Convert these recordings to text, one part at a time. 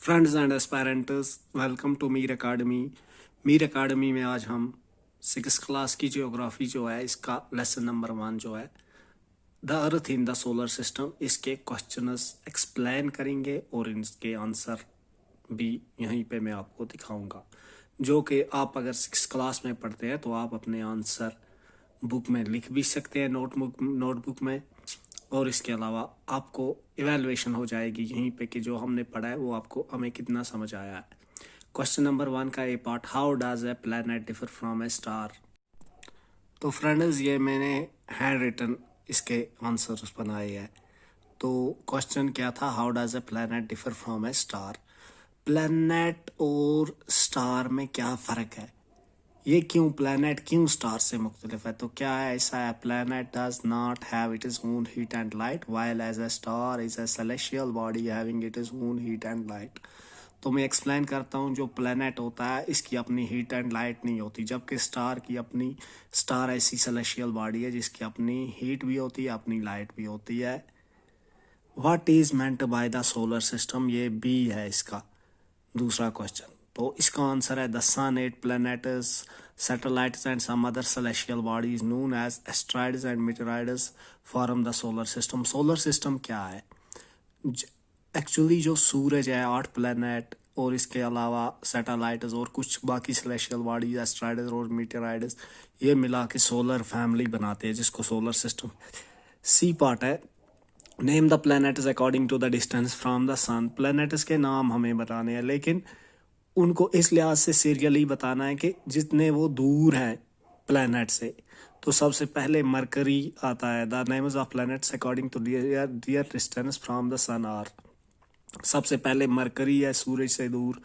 Friends and aspirants, welcome to Mir academy. Mir academy में आज हम 6th क्लास की जियोग्राफी जो है इसका लेसन नंबर 1 जो है the earth in the solar system, इसके क्वेश्चंस एक्सप्लेन करेंगे और इसके आंसर भी यहीं पे मैं आपको दिखाऊंगा, जो कि आप अगर 6th क्लास में पढ़ते हैं तो आप अपने आंसर बुक में लिख भी सकते हैं, नोटबुक में। और इसके अलावा आपको इवेलुएशन हो जाएगी यहीं पे कि जो हमने पढ़ा है वो आपको हमें कितना समझ आया है। क्वेश्चन नंबर 1 का A part, how does a planet differ from a star. तो फ्रेंड्स, ये मैंने हैंड रिटन इसके आंसर्स बनाए हैं। तो क्वेश्चन क्या था, how does a planet differ from a star. Planet और स्टार में क्या फ़र्क है, ये क्यों प्लैनेट क्यों स्टार से मुख्तलिफ है। तो क्या है, ऐसा है, planet does not have it is own heat and light while as a star is a celestial body having it is own heat and light. तो मैं एक्सप्लेन करता हूँ, जो प्लैनेट होता है इसकी अपनी हीट एंड लाइट नहीं होती, जबकि स्टार ऐसी सेलेस्टियल बॉडी है जिसकी अपनी हीट भी होती है, अपनी लाइट भी होती है। What is meant by the solar system, ये बी है इसका दूसरा क्वेश्चन। तो इसका आंसर है the sun, eight planets, satellites and some other celestial bodies known as asteroids and meteoroids form the solar system। Solar system क्या है, actually जो सूरज है, 8 प्लैनेट और इसके अलावा सैटेलाइट्स और कुछ बाकी सेलेस्टियल बॉडीज, एस्ट्रॉइड्स और मीटेरॉइड्स, ये मिला के सोलर फैमिली बनाते हैं जिसको सोलर सिस्टम। सी पार्ट है, name the planets according to the distance from the sun. Planets के नाम हमें बताने हैं, लेकिन उनको इस लिहाज से सीरियली बताना है कि जितने वो दूर हैं प्लैनेट से। तो सबसे पहले मरकरी आता है, the names of planets according to their distance from the sun are. सबसे पहले मरकरी है सूरज से दूर,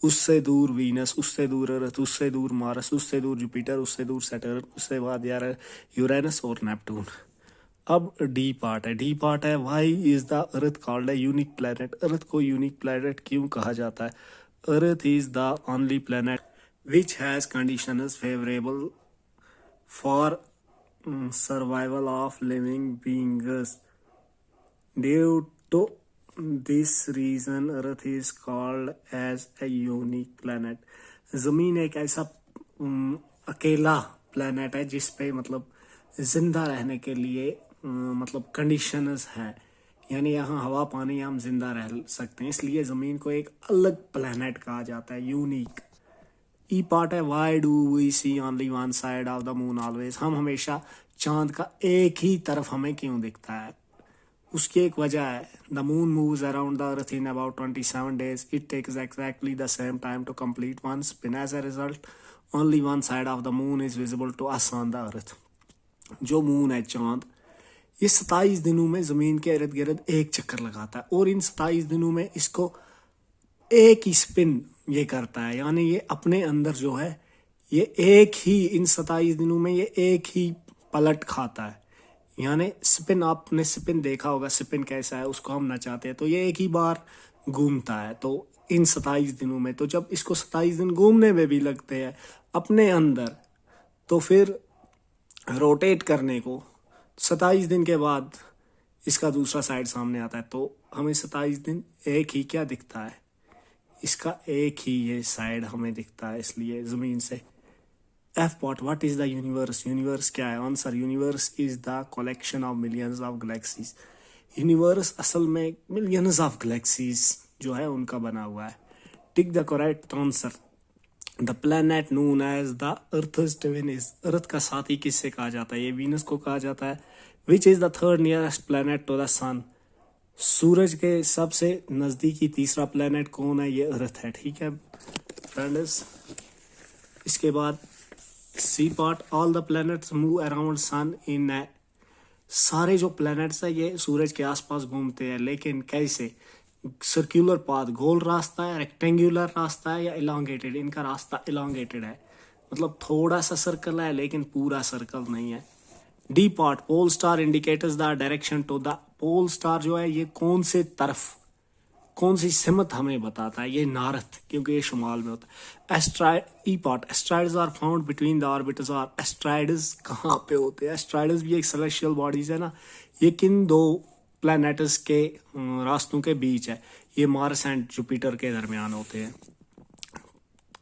उससे दूर वीनस, उससे दूर अर्थ, उससे दूर मार्स, उससे दूर जुपिटर, उससे दूर सैटर्न, उससे बाद यार यूरेनस और नेपटून। अब डी पार्ट है, डी पार्ट है, why is the earth called a unique planet. Earth को यूनिक प्लैनेट क्यों कहा जाता है। Earth is the only planet which has conditions favorable for survival of living beings. Due to this reason, Earth is called as a unique planet. ज़मीन एक ऐसा अकेला planet है जिस पे मतलब जिंदा रहने के लिए मतलब कंडीशंस हैं, यानी यहाँ हवा पानी हम जिंदा रह सकते हैं, इसलिए ज़मीन को एक अलग प्लैनेट कहा जाता है, यूनिक। ई पार्ट है, why do we see only one side of the moon always. हम हमेशा चांद का एक ही तरफ हमें क्यों दिखता है, उसकी एक वजह है, the moon moves around the earth in about 27 days। It takes exactly the same time to complete one spin. As a result only one side of the moon is visible to us on the earth. जो moon है, चांद, ये 27 दिनों में जमीन के इर्द गिर्द एक चक्कर लगाता है और इन 27 दिनों में इसको एक ही स्पिन ये करता है, यानी ये अपने अंदर जो है ये एक ही इन 27 दिनों में ये एक ही पलट खाता है। यानी स्पिन, आपने स्पिन देखा होगा, स्पिन कैसा है, उसको हम नचाते हैं तो ये एक ही बार घूमता है। तो इन 27 दिनों में, तो जब इसको 27 दिन घूमने में भी लगते हैं अपने अंदर, तो फिर रोटेट करने को 27 दिन के बाद इसका दूसरा साइड सामने आता है, तो हमें 27 दिन एक ही क्या दिखता है, इसका एक ही ये साइड हमें दिखता है, इसलिए ज़मीन से। F part, what is the universe. Universe क्या है, answer, universe is the collection of millions of galaxies. Universe असल में मिलियंस ऑफ गैलेक्सीज जो है उनका बना हुआ है। Tick the correct answer, the planet known as the earth's twin is। Earth का साथी किससे कहा जाता है, ये वीनस को कहा जाता है। Which is the third nearest planet to the sun. सूरज के सबसे नजदीकी तीसरा प्लैनेट कौन है, ये अर्थ है। ठीक है फ्रेंड्स, इसके बाद C part, all the planets move around sun in a. सारे जो प्लैनेट्स है ये सूरज के आसपास घूमते हैं, लेकिन कैसे, सर्कुलर पाथ, गोल रास्ता है, रेक्टेंगुलर रास्ता है या इलांगेटेड। इनका रास्ता इलांगेटेड है, मतलब थोड़ा सा सर्कल है लेकिन पूरा सर्कल नहीं है। D part, pole star indicators the direction to the. Pole star जो है ये कौन से तरफ, कौन सी सिमत हमें बताता है, ये नार्थ, क्योंकि ये शुमाल में होता है। Asteroid, E part, asteroids are found between the orbiters are. Asteroids कहाँ पे होते हैं, एस्ट्राइड्स भी एक सेलेस्टियल बॉडीज है ना, ये किन दो प्लैनेट्स के रास्तों के बीच है, ये मार्स एंड जुपिटर के दरमियान होते हैं।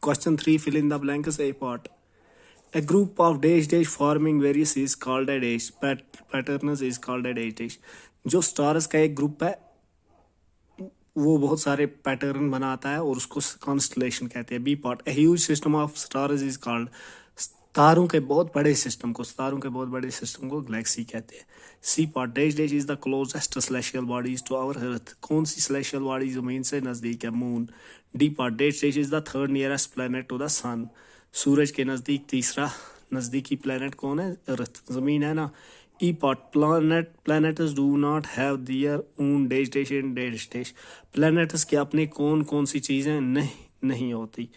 Question 3, fill in the blanks A part. A group of dash forming various is called a dash. Patterns is called a dash. जो स्टार्स का एक ग्रुप है वो बहुत सारे पैटर्न बनाता है और उसको कॉन्स्टलेशन कहते हैं। B part, a huge system of stars is called. तारों के बहुत बड़े सिस्टम को गैलेक्सी कहते हैं। C part, dash dash is the closest celestial bodies to our earth. कौन सी सेलेस्टियल बॉडी जमीन से नजदीक है? Moon. D part, dash dash is the third nearest planet to the sun. सूरज के नजदीक तीसरा नजदीकी प्लेनेट कौन है? अर्थ, जमीन है ना। E part, planets do not have their own dash dash and dash dash. Planets के अपने कौन कौन सी चीजें नहीं होती?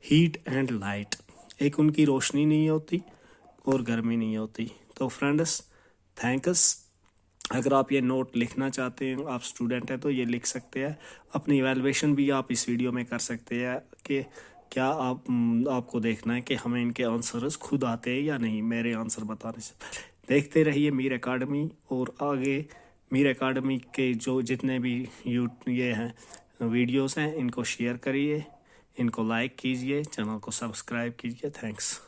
हीट एंड लाइट, एक उनकी रोशनी नहीं होती और गर्मी नहीं होती। तो फ्रेंड्स, थैंक्स। अगर आप ये नोट लिखना चाहते हैं, आप स्टूडेंट हैं तो ये लिख सकते हैं। अपनी इवैल्यूएशन भी आप इस वीडियो में कर सकते हैं कि क्या आपको देखना है कि हमें इनके आंसर्स खुद आते हैं या नहीं, मेरे आंसर बताने से पहले। देखते रहिए मीर एकेडमी, और आगे मीर एकेडमी के जो जितने भी ये हैं वीडियोस हैं, इनको शेयर करिए, इनको लाइक कीजिए, चैनल को सब्सक्राइब कीजिए। थैंक्स।